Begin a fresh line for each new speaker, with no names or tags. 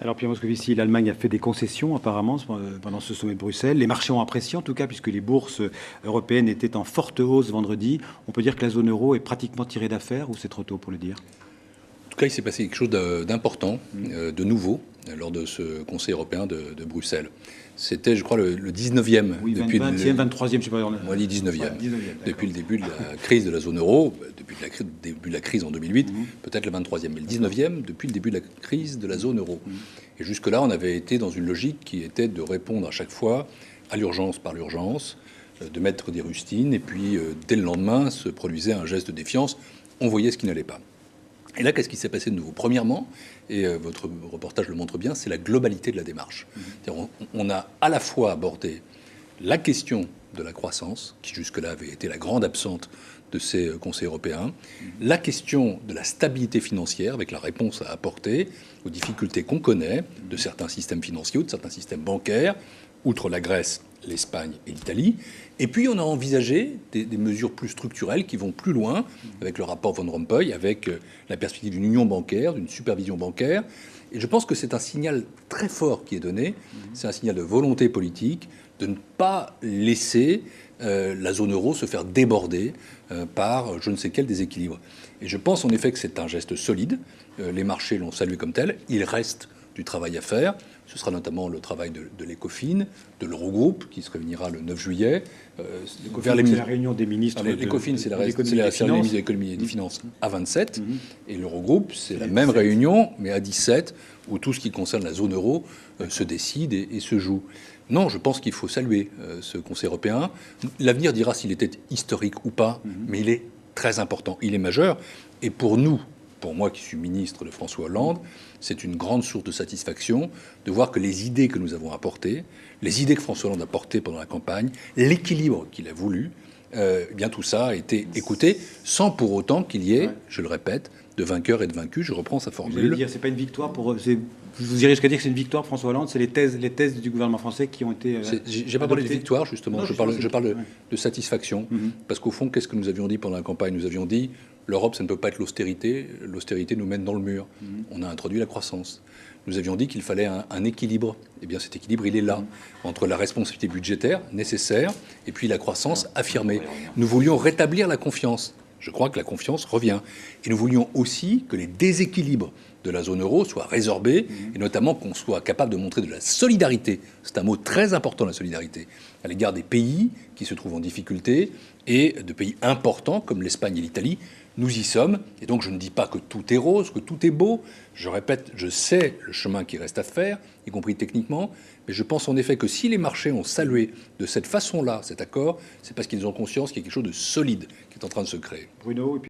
Alors Pierre Moscovici, l'Allemagne a fait des concessions apparemment pendant ce sommet de Bruxelles. Les marchés ont apprécié en tout cas puisque les bourses européennes étaient en forte hausse vendredi. On peut dire que la zone euro est pratiquement tirée d'affaire ou c'est trop tôt pour le dire?
En tout cas, il s'est passé quelque chose d'important, de nouveau, lors de ce Conseil européen de Bruxelles. C'était, je crois, le 19e.
Oui,
depuis
20e, 23e, je ne sais pas.
On dit 19e.
Ouais, 19e,
depuis le début de la crise de la zone euro, depuis le début de la crise en 2008, peut-être le 23e, mais le 19e depuis le début de la crise de la zone euro. Et jusque-là, on avait été dans une logique qui était de répondre à chaque fois à l'urgence par l'urgence, de mettre des rustines, et puis dès le lendemain se produisait un geste de défiance. On voyait ce qui n'allait pas. Et là, qu'est-ce qui s'est passé de nouveau? Premièrement, et votre reportage le montre bien, c'est la globalité de la démarche. On a à la fois abordé la question de la croissance, qui jusque-là avait été la grande absente de ces conseils européens, la question de la stabilité financière, avec la réponse à apporter aux difficultés qu'on connaît de certains systèmes financiers ou de certains systèmes bancaires, outre la Grèce, l'Espagne et l'Italie. Et puis, on a envisagé des mesures plus structurelles qui vont plus loin, avec le rapport Van Rompuy, avec la perspective d'une union bancaire, d'une supervision bancaire. Et je pense que c'est un signal très fort qui est donné. C'est un signal de volonté politique de ne pas laisser la zone euro se faire déborder par je ne sais quel déséquilibre. Et je pense en effet que c'est un geste solide. Les marchés l'ont salué comme tel. Il reste du travail à faire. Ce sera notamment le travail de l'ECOFIN, de l'Eurogroupe, qui se réunira le 9 juillet.
C'est la réunion des ministres.
L'ECOFIN, c'est la réunion des ministres de l'économie et des finances à 27. Et l'Eurogroupe, c'est la même réunion, mais à 17, où tout ce qui concerne la zone euro se décide et se joue. Non, je pense qu'il faut saluer ce Conseil européen. L'avenir dira s'il était historique ou pas, mais il est très important, il est majeur. Et pour nous, pour moi qui suis ministre de François Hollande, c'est une grande source de satisfaction de voir que les idées que nous avons apportées, les idées que François Hollande a portées pendant la campagne, l'équilibre qu'il a voulu, bien tout ça a été écouté sans pour autant qu'il y ait, je le répète, de vainqueurs et de vaincus. Je reprends sa formule.
Vous allez dire, c'est pas une victoire pour. Vous irez jusqu'à dire que c'est une victoire, François Hollande. C'est les thèses du gouvernement français qui ont été.
J'ai pas parlé de victoire justement.
Non,
je parle de satisfaction, parce qu'au fond, qu'est-ce que nous avions dit pendant la campagne? Nous avions dit l'Europe, ça ne peut pas être l'austérité. L'austérité nous mène dans le mur. On a introduit la croissance. Nous avions dit qu'il fallait un équilibre. Eh bien, cet équilibre, il est là, entre la responsabilité budgétaire nécessaire et puis la croissance affirmée. Nous voulions rétablir la confiance. Je crois que la confiance revient. Et nous voulions aussi que les déséquilibres de la zone euro soient résorbés, et notamment qu'on soit capable de montrer de la solidarité. C'est un mot très important, la solidarité, à l'égard des pays qui se trouvent en difficulté et de pays importants comme l'Espagne et l'Italie. Nous y sommes, et donc je ne dis pas que tout est rose, que tout est beau. Je répète, je sais le chemin qui reste à faire, y compris techniquement, mais je pense en effet que si les marchés ont salué de cette façon-là cet accord, c'est parce qu'ils ont conscience qu'il y a quelque chose de solide qui est en train de se créer.
Bruno, et puis